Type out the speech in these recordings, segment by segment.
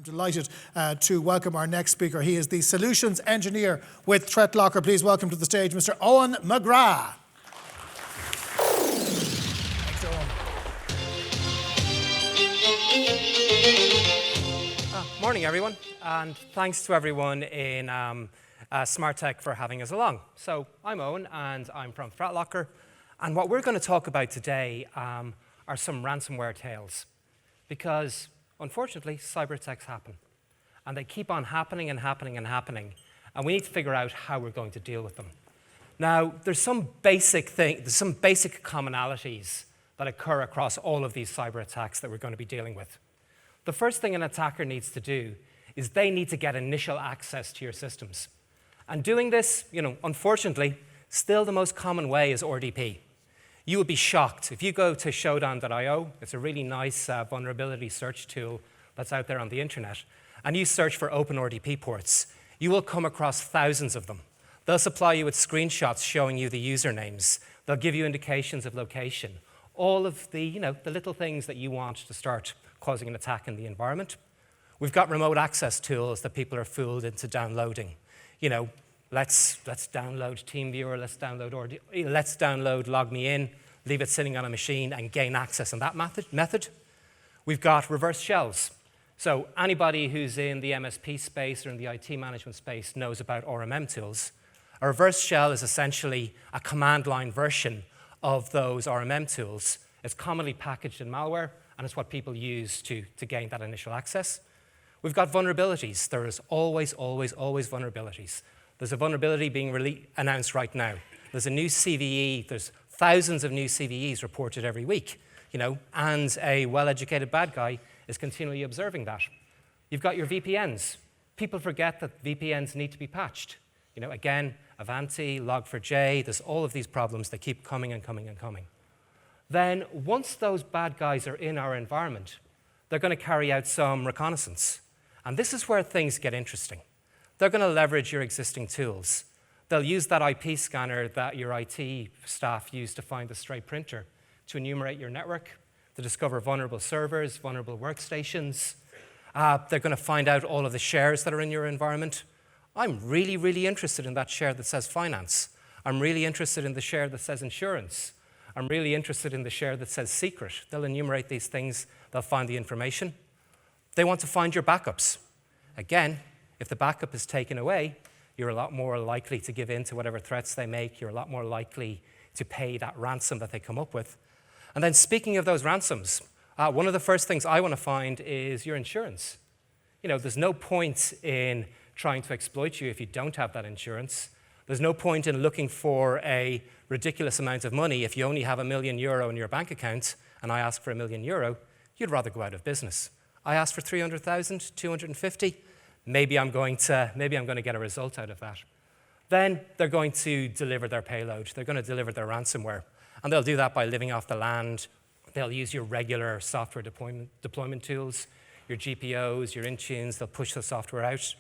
I'm delighted to welcome our next speaker. He is the Solutions Engineer with ThreatLocker. Please welcome to the stage Mr. Eoin McGrath. Thanks, Eoin. Morning, everyone, and thanks to everyone in Smart Tech for having us along. So I'm Eoin, and I'm from ThreatLocker, and what we're going to talk about today are some ransomware tales, because unfortunately, cyber attacks happen, and they keep on happening and happening and happening, and we need to figure out how we're going to deal with them. Now, there's some basic commonalities that occur across all of these cyber attacks that we're going to be dealing with. The first thing an attacker needs to do is they need to get initial access to your systems. And doing this, unfortunately, still the most common way is RDP. You would be shocked. If you go to showdown.io, it's a really nice vulnerability search tool that's out there on the internet, and you search for open RDP ports, you will come across thousands of them. They'll supply you with screenshots showing you the usernames. They'll give you indications of location. All of the, the little things that you want to start causing an attack in the environment. We've got remote access tools that people are fooled into downloading. Let's download TeamViewer, let's download Log Me In, leave it sitting on a machine and gain access in that method. We've got reverse shells. So anybody who's in the MSP space or in the IT management space knows about RMM tools. A reverse shell is essentially a command line version of those RMM tools. It's commonly packaged in malware, and it's what people use to gain that initial access. We've got vulnerabilities. There is always vulnerabilities. There's a vulnerability being announced right now. There's a new CVE. There's thousands of new CVEs reported every week, and a well-educated bad guy is continually observing that. You've got your VPNs. People forget that VPNs need to be patched. Again, Avanti, Log4j, there's all of these problems that keep coming and coming and coming. Then, once those bad guys are in our environment, they're going to carry out some reconnaissance. And this is where things get interesting. They're going to leverage your existing tools. They'll use that IP scanner that your IT staff use to find the stray printer to enumerate your network, to discover vulnerable servers, vulnerable workstations. They're going to find out all of the shares that are in your environment. I'm really interested in that share that says finance. I'm really interested in the share that says insurance. I'm really interested in the share that says secret. They'll enumerate these things. They'll find the information. They want to find your backups. Again, if the backup is taken away, you're a lot more likely to give in to whatever threats they make. You're a lot more likely to pay that ransom that they come up with. And then speaking of those ransoms, one of the first things I want to find is your insurance. There's no point in trying to exploit you if you don't have that insurance. There's no point in looking for a ridiculous amount of money if you only have €1 million in your bank account, and I ask for €1 million, you'd rather go out of business. I ask for 300,000, 250. Maybe I'm going to get a result out of that. Then they're going to deliver their payload. They're going to deliver their ransomware. And they'll do that by living off the land. They'll use your regular software deployment tools, your GPOs, your Intunes. They'll push the software out.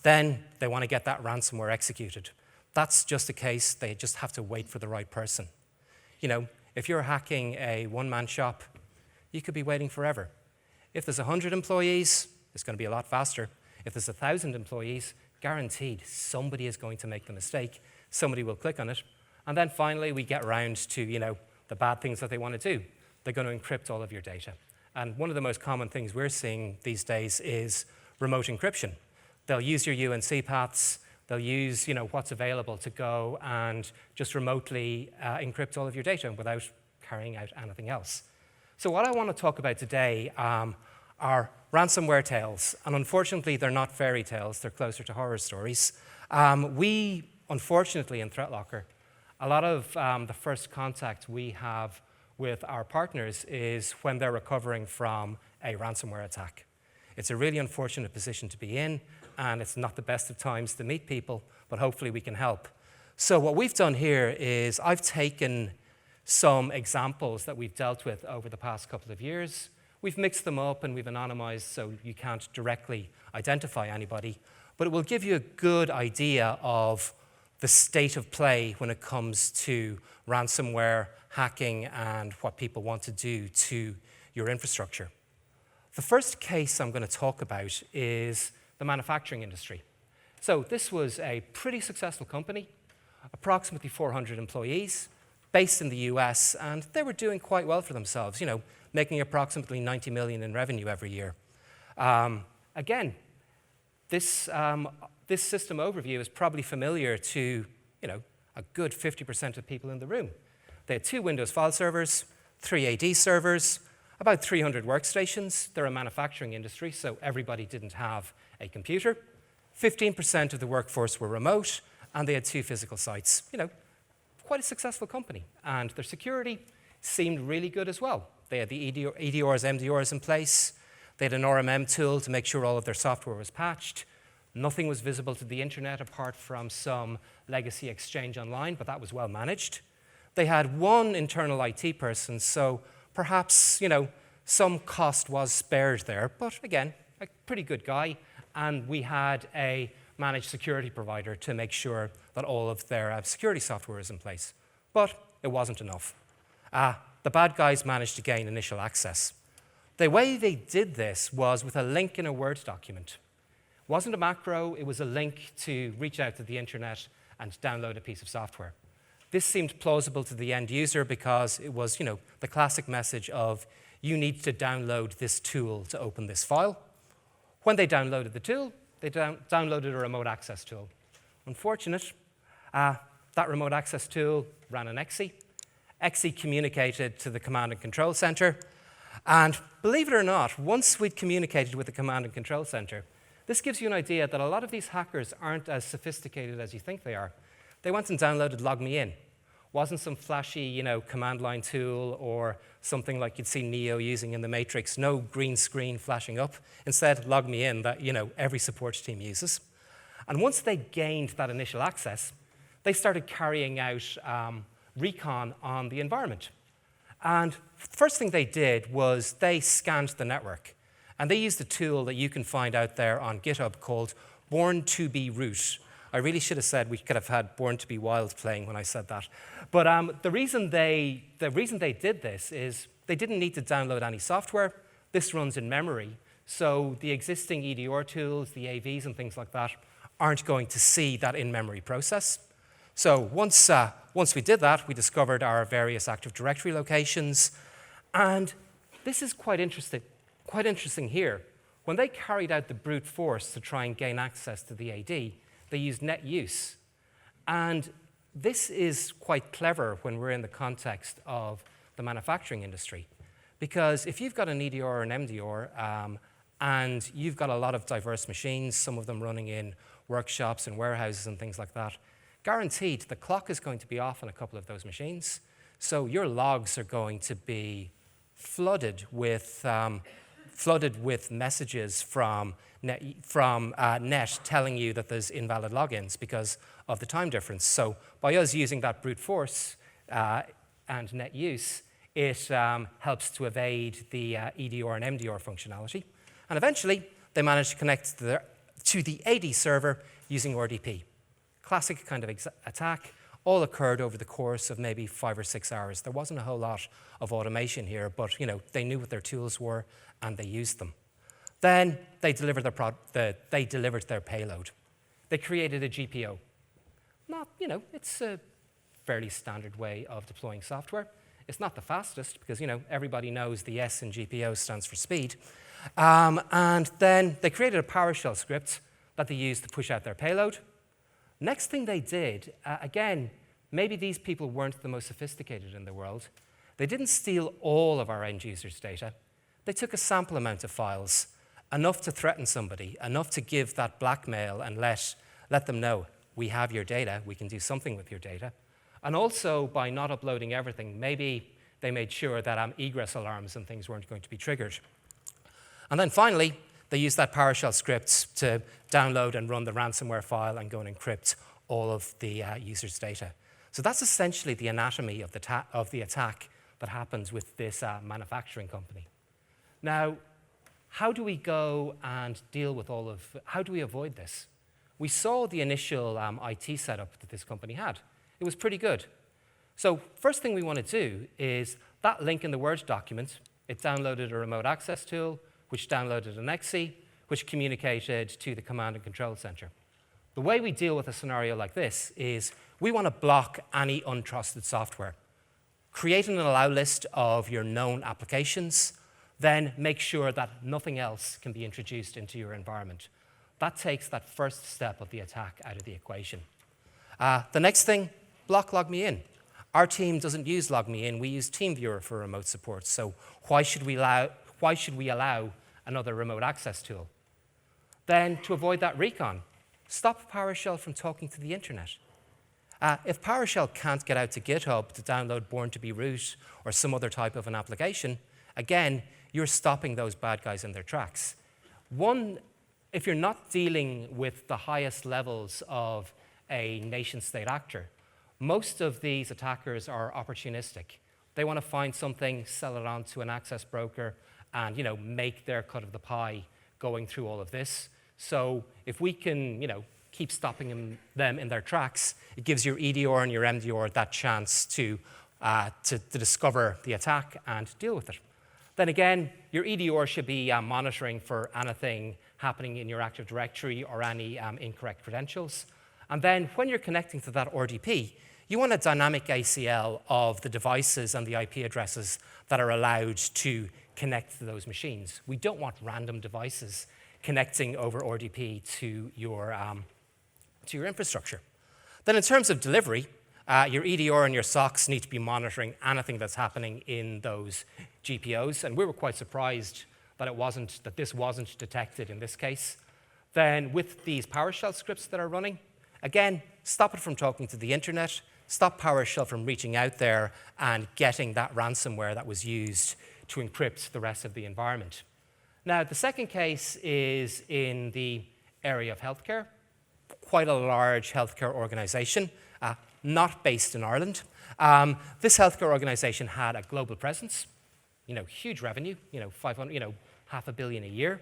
Then they want to get that ransomware executed. That's just the case. They just have to wait for the right person. If you're hacking a one-man shop, you could be waiting forever. If there's 100 employees, it's going to be a lot faster. If there's 1,000 employees, guaranteed somebody is going to make the mistake. Somebody will click on it. And then finally, we get around to the bad things that they want to do. They're going to encrypt all of your data. And one of the most common things we're seeing these days is remote encryption. They'll use your UNC paths. They'll use what's available to go and just remotely encrypt all of your data without carrying out anything else. So what I want to talk about today are ransomware tales. And unfortunately, they're not fairy tales. They're closer to horror stories. We, unfortunately, in ThreatLocker, a lot of the first contact we have with our partners is when they're recovering from a ransomware attack. It's a really unfortunate position to be in, and it's not the best of times to meet people, but hopefully we can help. So what we've done here is I've taken some examples that we've dealt with over the past couple of years. We've mixed them up and we've anonymized so you can't directly identify anybody, but it will give you a good idea of the state of play when it comes to ransomware, hacking, and what people want to do to your infrastructure. The first case I'm going to talk about is the manufacturing industry. So this was a pretty successful company, approximately 400 employees, based in the US, and they were doing quite well for themselves, making approximately 90 million in revenue every year. Again, this system overview is probably familiar to a good 50% of people in the room. They had 2 Windows file servers, 3 AD servers, about 300 workstations. They're a manufacturing industry, so everybody didn't have a computer. 15% of the workforce were remote, and they had 2 physical sites. Quite a successful company. And their security seemed really good as well. They had the EDRs, MDRs in place. They had an RMM tool to make sure all of their software was patched. Nothing was visible to the internet apart from some legacy exchange online, but that was well managed. They had 1 internal IT person, so perhaps, some cost was spared there, but again, a pretty good guy. And we had a managed security provider to make sure that all of their security software is in place. But it wasn't enough. The bad guys managed to gain initial access. The way they did this was with a link in a Word document. It wasn't a macro, it was a link to reach out to the internet and download a piece of software. This seemed plausible to the end user because it was, the classic message of, you need to download this tool to open this file. When they downloaded the tool, they downloaded a remote access tool. Unfortunate, that remote access tool ran an exe. Exe communicated to the command and control center. And believe it or not, once we'd communicated with the command and control center, this gives you an idea that a lot of these hackers aren't as sophisticated as you think they are. They went and downloaded Log Me In. Wasn't some flashy, command line tool or something like you'd see Neo using in the Matrix, no green screen flashing up. Instead, Log Me In that, every support team uses. And once they gained that initial access, they started carrying out recon on the environment. And the first thing they did was they scanned the network. And they used a tool that you can find out there on GitHub called Born to be Root. I really should have said we could have had Born to be Wild playing when I said that. But the reason they did this is they didn't need to download any software. This runs in memory. So the existing EDR tools, the AVs and things like that, aren't going to see that in-memory process. So once we did that, we discovered our various Active Directory locations. And this is quite interesting here. When they carried out the brute force to try and gain access to the AD, they used net use. And this is quite clever when we're in the context of the manufacturing industry. Because if you've got an EDR or an MDR, and you've got a lot of diverse machines, some of them running in workshops and warehouses and things like that, guaranteed the clock is going to be off on a couple of those machines. So your logs are going to be flooded with messages from net telling you that there's invalid logins because of the time difference. So by us using that brute force and net use, it helps to evade the EDR and MDR functionality. And eventually, they managed to connect to the AD server using RDP. Classic kind of attack, all occurred over the course of maybe 5 or 6 hours. There wasn't a whole lot of automation here, but they knew what their tools were and they used them. Then they delivered their payload. They created a GPO. It's a fairly standard way of deploying software. It's not the fastest because everybody knows the S in GPO stands for speed. And then they created a PowerShell script that they used to push out their payload. Next thing they did, again, maybe these people weren't the most sophisticated in the world. They didn't steal all of our end users' data. They took a sample amount of files, enough to threaten somebody, enough to give that blackmail and let them know, we have your data, we can do something with your data. And also, by not uploading everything, maybe they made sure that egress alarms and things weren't going to be triggered. And then finally, they used that PowerShell script to download and run the ransomware file and go and encrypt all of the user's data. So that's essentially the anatomy of the attack that happens with this manufacturing company. Now, how do we go and deal with how do we avoid this? We saw the initial IT setup that this company had. It was pretty good. So first thing we want to do is that link in the Word document, it downloaded a remote access tool, which downloaded an exe, which communicated to the command and control center. The way we deal with a scenario like this is we want to block any untrusted software. Create an allow list of your known applications, then make sure that nothing else can be introduced into your environment. That takes that first step of the attack out of the equation. The next thing, block log me in. Our team doesn't use log me in, we use TeamViewer for remote support, so why should we allow another remote access tool? Then, to avoid that recon, stop PowerShell from talking to the internet. If PowerShell can't get out to GitHub to download Born to be Root or some other type of an application, again, you're stopping those bad guys in their tracks. If you're not dealing with the highest levels of a nation-state actor, most of these attackers are opportunistic. They want to find something, sell it on to an access broker, and make their cut of the pie going through all of this. So if we can keep stopping them in their tracks, it gives your EDR and your MDR that chance to discover the attack and deal with it. Then again, your EDR should be monitoring for anything happening in your Active Directory or any incorrect credentials. And then when you're connecting to that RDP, you want a dynamic ACL of the devices and the IP addresses that are allowed to connect to those machines. We don't want random devices connecting over RDP to your infrastructure. Then in terms of delivery, your EDR and your SOCs need to be monitoring anything that's happening in those GPOs, and we were quite surprised that this wasn't detected in this case. Then with these PowerShell scripts that are running, again, stop it from talking to the internet, stop PowerShell from reaching out there and getting that ransomware that was used to encrypt the rest of the environment. Now, the second case is in the area of healthcare, quite a large healthcare organization, not based in Ireland. This healthcare organization had a global presence, huge revenue, $500 million a year.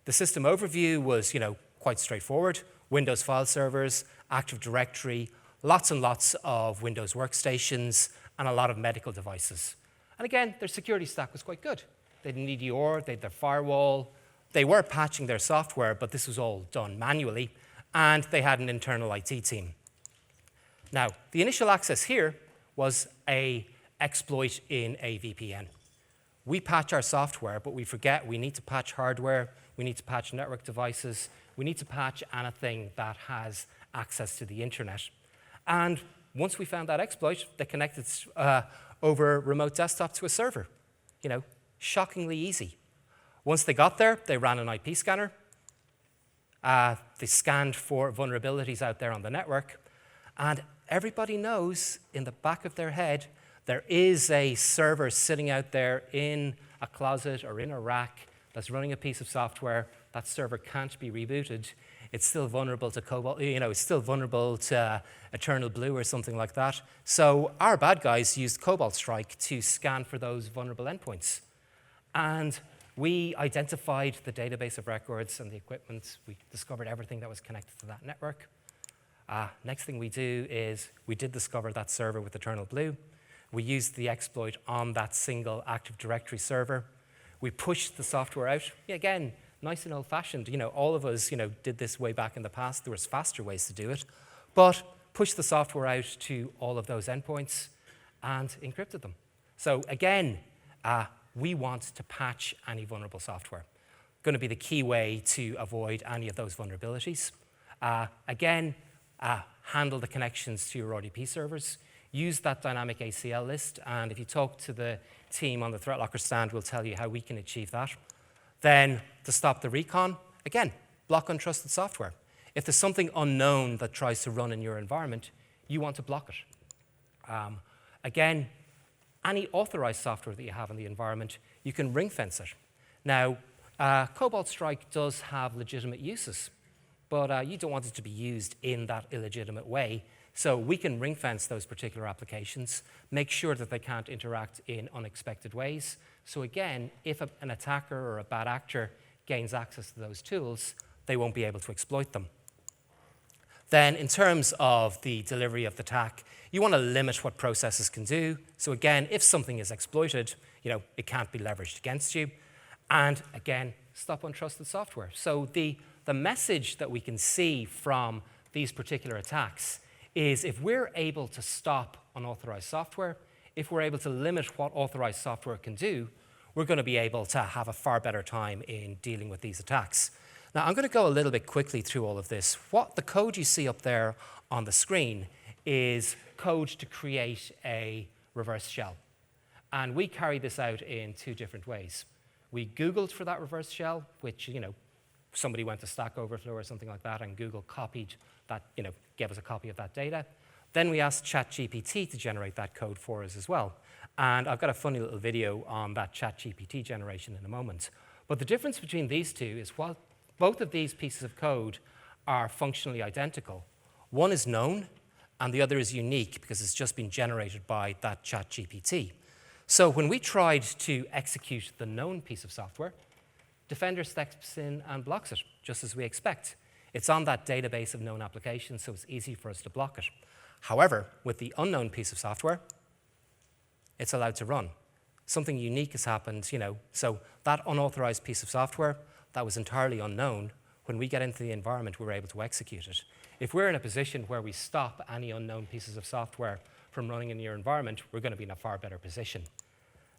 The system overview was, quite straightforward. Windows file servers, Active Directory, lots and lots of Windows workstations, and a lot of medical devices. And again, their security stack was quite good. They had an EDR, they had their firewall. They were patching their software, but this was all done manually, and they had an internal IT team. Now, the initial access here was an exploit in a VPN. We patch our software, but we forget we need to patch hardware, we need to patch network devices, we need to patch anything that has access to the internet. And once we found that exploit, they connected over remote desktop to a server. Shockingly easy. Once they got there, they ran an IP scanner. They scanned for vulnerabilities out there on the network. And everybody knows in the back of their head there is a server sitting out there in a closet or in a rack that's running a piece of software. That server can't be rebooted. It's still vulnerable to Cobalt, it's still vulnerable to Eternal Blue or something like that. So our bad guys used Cobalt Strike to scan for those vulnerable endpoints. And we identified the database of records and the equipment. We discovered everything that was connected to that network. Next thing we do is we did discover that server with Eternal Blue. We used the exploit on that single Active Directory server. We pushed the software out. Again, nice and old-fashioned. All of us, did this way back in the past. There was faster ways to do it. But pushed the software out to all of those endpoints and encrypted them. So again, we want to patch any vulnerable software. Going to be the key way to avoid any of those vulnerabilities. Again, handle the connections to your RDP servers. Use that dynamic ACL list, and if you talk to the team on the ThreatLocker stand, we'll tell you how we can achieve that. Then, to stop the recon, again, block untrusted software. If there's something unknown that tries to run in your environment, you want to block it. Again, any authorized software that you have in the environment, you can ring-fence it. Now, Cobalt Strike does have legitimate uses, but you don't want it to be used in that illegitimate way. So we can ring-fence those particular applications, make sure that they can't interact in unexpected ways. So again, if an attacker or a bad actor gains access to those tools, they won't be able to exploit them. Then in terms of the delivery of the attack, you want to limit what processes can do. So again, if something is exploited, it can't be leveraged against you. And again, stop untrusted software. So the message that we can see from these particular attacks is if we're able to stop unauthorized software, if we're able to limit what authorized software can do, we're going to be able to have a far better time in dealing with these attacks. Now, I'm going to go a little bit quickly through all of this. What the code you see up there on the screen is code to create a reverse shell. And we carry this out in two different ways. We Googled for that reverse shell, which, somebody went to Stack Overflow or something like that, and Google copied that, gave us a copy of that data. Then we asked ChatGPT to generate that code for us as well. And I've got a funny little video on that ChatGPT generation in a moment. But the difference between these two is while both of these pieces of code are functionally identical, one is known and the other is unique because it's just been generated by that ChatGPT. So when we tried to execute the known piece of software, Defender steps in and blocks it, just as we expect. It's on that database of known applications, so it's easy for us to block it. However, with the unknown piece of software, it's allowed to run. Something unique has happened, so that unauthorized piece of software that was entirely unknown, when we get into the environment, we're able to execute it. If we're in a position where we stop any unknown pieces of software from running in your environment, we're going to be in a far better position.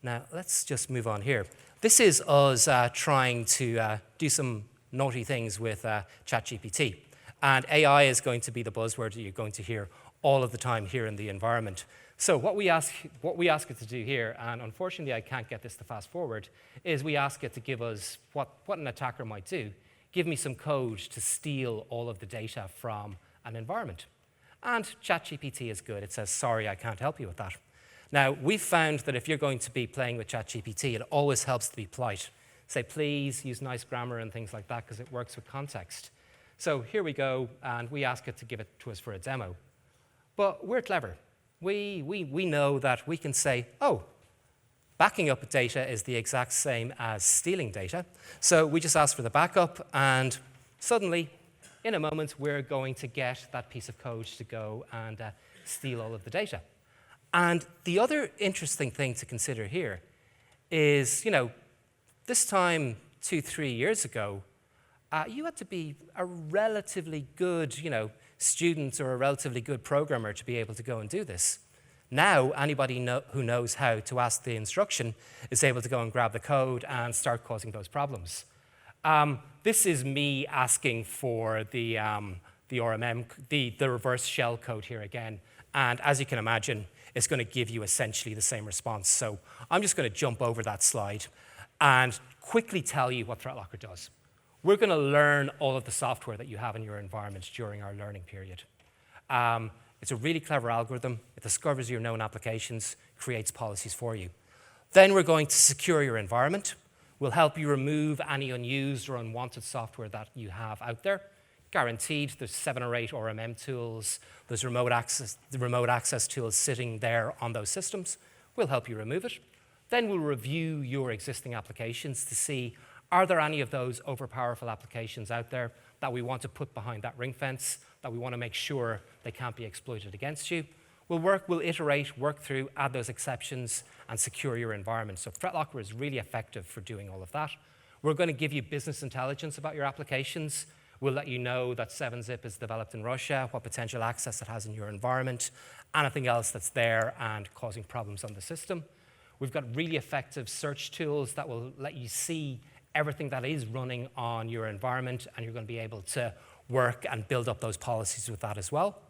Now, let's just move on here. This is us trying to do some naughty things with ChatGPT. And AI is going to be the buzzword that you're going to hear all of the time here in the environment. So what we ask it to do here, and unfortunately I can't get this to fast forward, is we ask it to give us what an attacker might do. Give me some code to steal all of the data from an environment. And ChatGPT is good. It says, sorry, I can't help you with that. Now, we've found that if you're going to be playing with ChatGPT, it always helps to be polite. Say, please, use nice grammar and things like that because it works with context. So here we go, and we ask it to give it to us for a demo. But we're clever. We know that we can say, oh, backing up data is the exact same as stealing data. So we just ask for the backup, and suddenly, in a moment, we're going to get that piece of code to go and steal all of the data. And the other interesting thing to consider here is, this time 2-3 years ago, you had to be a relatively good, student or a relatively good programmer to be able to go and do this. Now, anybody who knows how to ask the instruction is able to go and grab the code and start causing those problems. This is me asking for the RMM, the reverse shell code here again. And as you can imagine, it's going to give you essentially the same response. So I'm just going to jump over that slide and quickly tell you what ThreatLocker does. We're going to learn all of the software that you have in your environment during our learning period. It's a really clever algorithm. It discovers your known applications, creates policies for you. Then we're going to secure your environment. We'll help you remove any unused or unwanted software that you have out there. Guaranteed, there's 7 or 8 RMM tools. There's remote access tools sitting there on those systems. We'll help you remove it. Then we'll review your existing applications to see, are there any of those overpowerful applications out there that we want to put behind that ring fence, that we want to make sure they can't be exploited against you? We'll iterate, work through, add those exceptions, and secure your environment. So ThreatLocker is really effective for doing all of that. We're going to give you business intelligence about your applications. We'll let you know that 7-Zip is developed in Russia, what potential access it has in your environment, anything else that's there and causing problems on the system. We've got really effective search tools that will let you see everything that is running on your environment, and you're going to be able to work and build up those policies with that as well.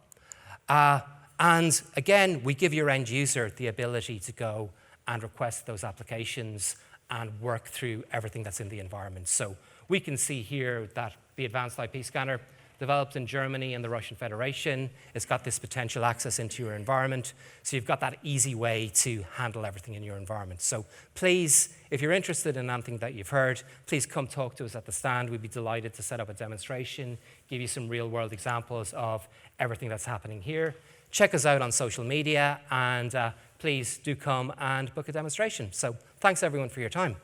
And again, we give your end user the ability to go and request those applications and work through everything that's in the environment. So we can see here that the advanced IP scanner, developed in Germany and the Russian Federation, it's got this potential access into your environment. So you've got that easy way to handle everything in your environment. So please, if you're interested in anything that you've heard, please come talk to us at the stand. We'd be delighted to set up a demonstration, give you some real-world examples of everything that's happening here. Check us out on social media, and please do come and book a demonstration. So thanks, everyone, for your time.